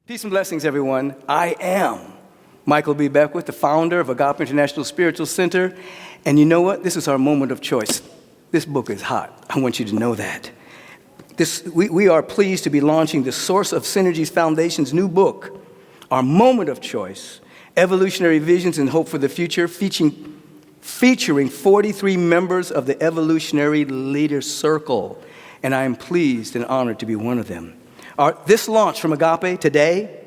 Peace and blessings, everyone. I am Michael B. Beckwith, the founder of Agape International Spiritual Center. And you know what? This is our moment of choice. This book is hot. I want you to know that. We are pleased to be launching the Source of Synergies Foundation's new book, Our Moment of Choice, Evolutionary Visions and Hope for the Future, featuring 43 members of the Evolutionary Leader Circle. And I am pleased and honored to be one of them. This launch from Agape today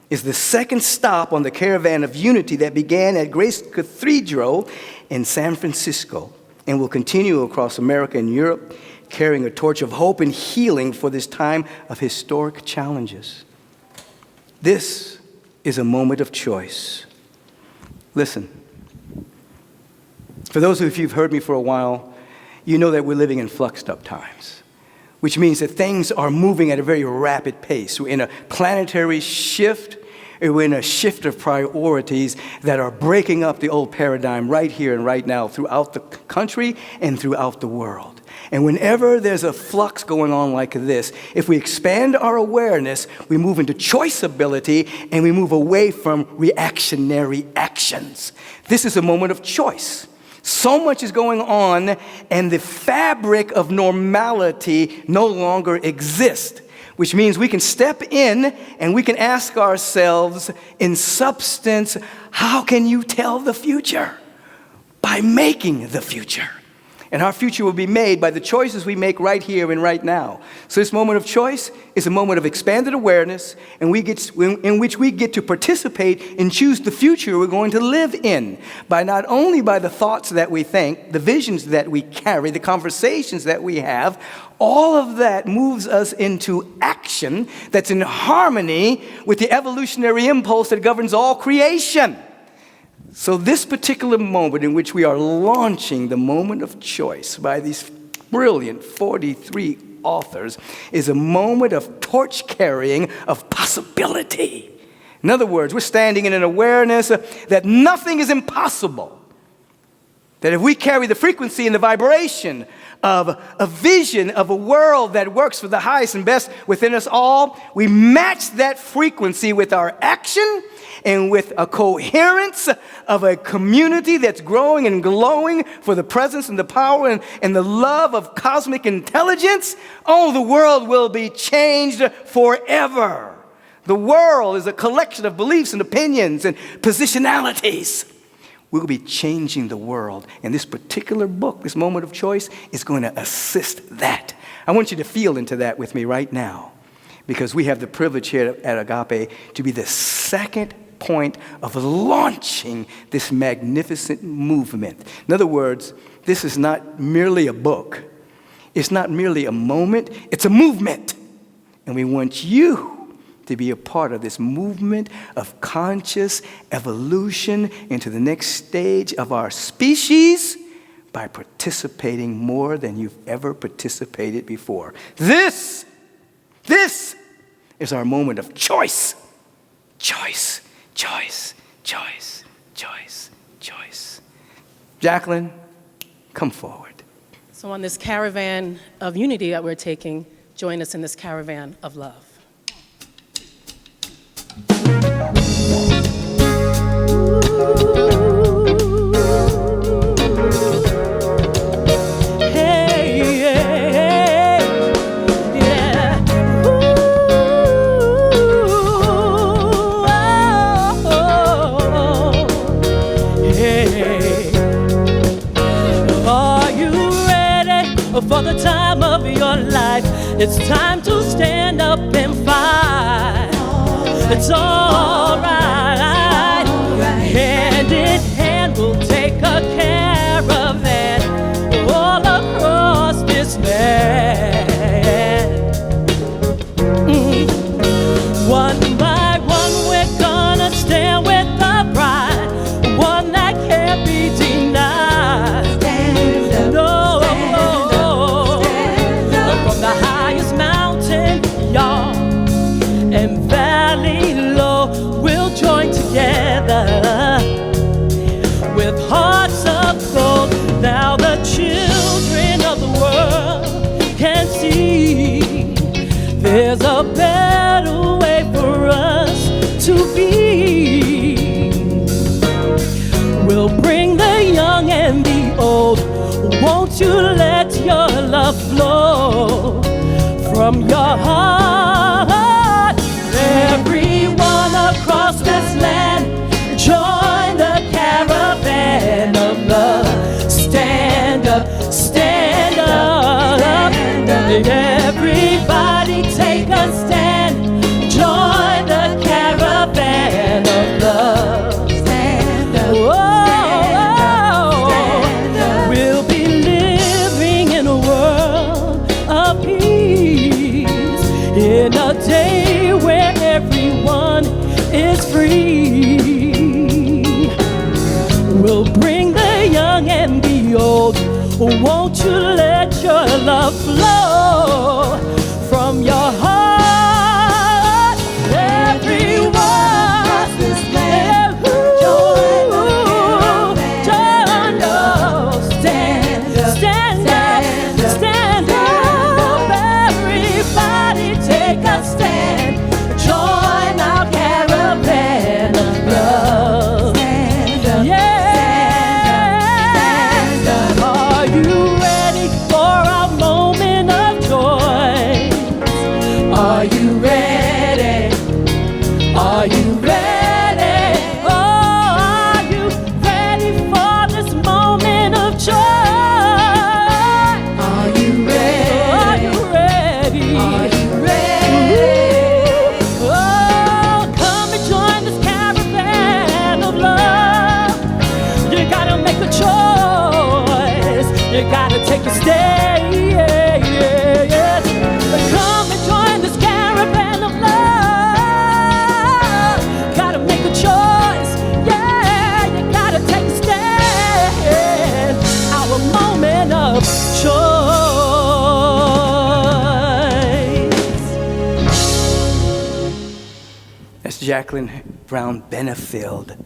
is the second stop on the Caravan of Unity that began at Grace Cathedral in San Francisco and will continue across America and Europe, carrying a torch of hope and healing for this time of historic challenges. This is a moment of choice. Listen, for those of you who've heard me for a while, you know that we're living in fluxed up times, which means that things are moving at a very rapid pace. We're in a planetary shift. We're in a shift of priorities that are breaking up the old paradigm right here and right now throughout the country and throughout the world. And whenever there's a flux going on like this, if we expand our awareness, we move into choiceability and we move away from reactionary actions. This is a moment of choice. So much is going on, and the fabric of normality no longer exists, which means we can step in and we can ask ourselves, in substance, how can you tell the future? By making the future. And our future will be made by the choices we make right here and right now. So this moment of choice is a moment of expanded awareness in which we get to participate and choose the future we're going to live in, by not only by the thoughts that we think, the visions that we carry, the conversations that we have. All of that moves us into action that's in harmony with the evolutionary impulse that governs all creation. So this particular moment in which we are launching the moment of choice by these brilliant 43 authors is a moment of torch carrying of possibility. In other words, we're standing in an awareness that nothing is impossible. That if we carry the frequency and the vibration of a vision of a world that works for the highest and best within us all, we match that frequency with our action and with a coherence of a community that's growing and glowing for the presence and the power and the love of cosmic intelligence. Oh, the world will be changed forever. The world is a collection of beliefs and opinions and positionalities. We'll be changing the world. And this particular book, this moment of choice, is going to assist that. I want you to feel into that with me right now, because we have the privilege here at Agape to be the second point of launching this magnificent movement. In other words, this is not merely a book. It's not merely a moment. It's a movement. And we want you to be a part of this movement of conscious evolution into the next stage of our species by participating more than you've ever participated before. This is our moment of choice. Choice, choice, choice, choice, choice. Jacqueline, come forward. So on this caravan of unity that we're taking, join us in this caravan of love. For the time of your life, it's time to stand up and fight. It's all right. Hand in hand, we'll take a caravan all across this land. One by one, we're gonna stand with the pride, one that can't be denied. Stand up, stand up, stand up. From the highest mountain, y'all, and valley low, we'll join together with hearts of gold. Now the children of the world can see there's a better way for us. love flow from your heart. Everyone, join us. Stand up. Everybody take a stand. Join our caravan of love. Are you ready for our moment of joy? Are you ready? Are you ready? Oh, are you ready for this moment of joy? Are you ready? Are you ready? Are you ready? Oh, come and join this caravan of love. You gotta make a choice. You gotta take a stand. Come and join this caravan of love. Gotta make a choice. Yeah, you gotta take a stand. Our moment of choice. That's Jacqueline Brown Benefield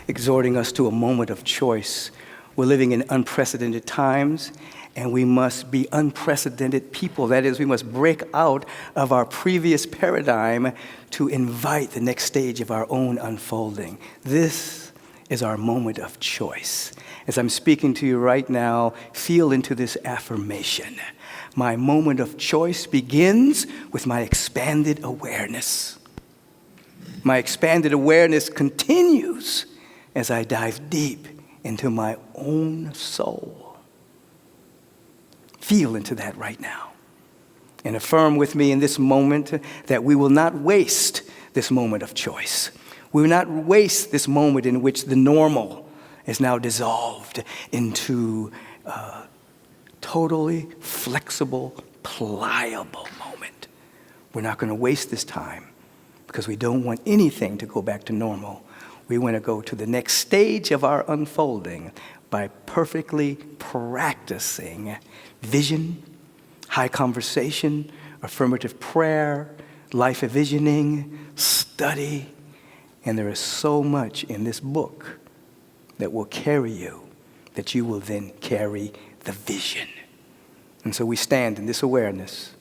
exhorting us to a moment of choice. We're living in unprecedented times, and we must be unprecedented people. That is, we must break out of our previous paradigm to invite the next stage of our own unfolding. This is our moment of choice. As I'm speaking to you right now, feel into this affirmation. My moment of choice begins with my expanded awareness. My expanded awareness continues as I dive deep into my own soul. Feel into that right now. And affirm with me in this moment that we will not waste this moment of choice. We will not waste this moment in which the normal is now dissolved into a totally flexible, pliable moment. We're not going to waste this time because we don't want anything to go back to normal. We want to go to the next stage of our unfolding by perfectly practicing vision, high conversation, affirmative prayer, life envisioning, study. And there is so much in this book that will carry you, that you will then carry the vision. And so we stand in this awareness.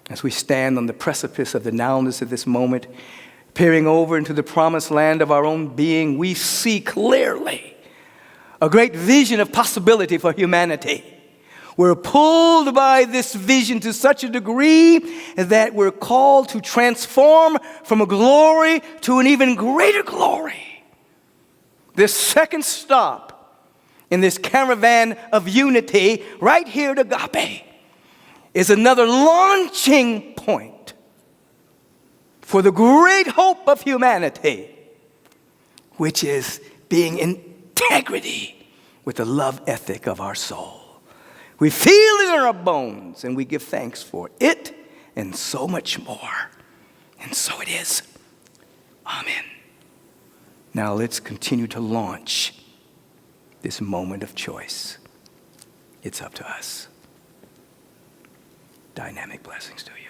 As we stand on the precipice of the nowness of this moment, peering over into the promised land of our own being, we see clearly a great vision of possibility for humanity. We're pulled by this vision to such a degree that we're called to transform from a glory to an even greater glory. This second stop in this caravan of unity, right here at Agape, is another launching point for the great hope of humanity, which is being in integrity with the love ethic of our soul. We feel it in our bones, and we give thanks for it and so much more. And so it is. Amen. Now let's continue to launch this moment of choice. It's up to us. Dynamic blessings to you.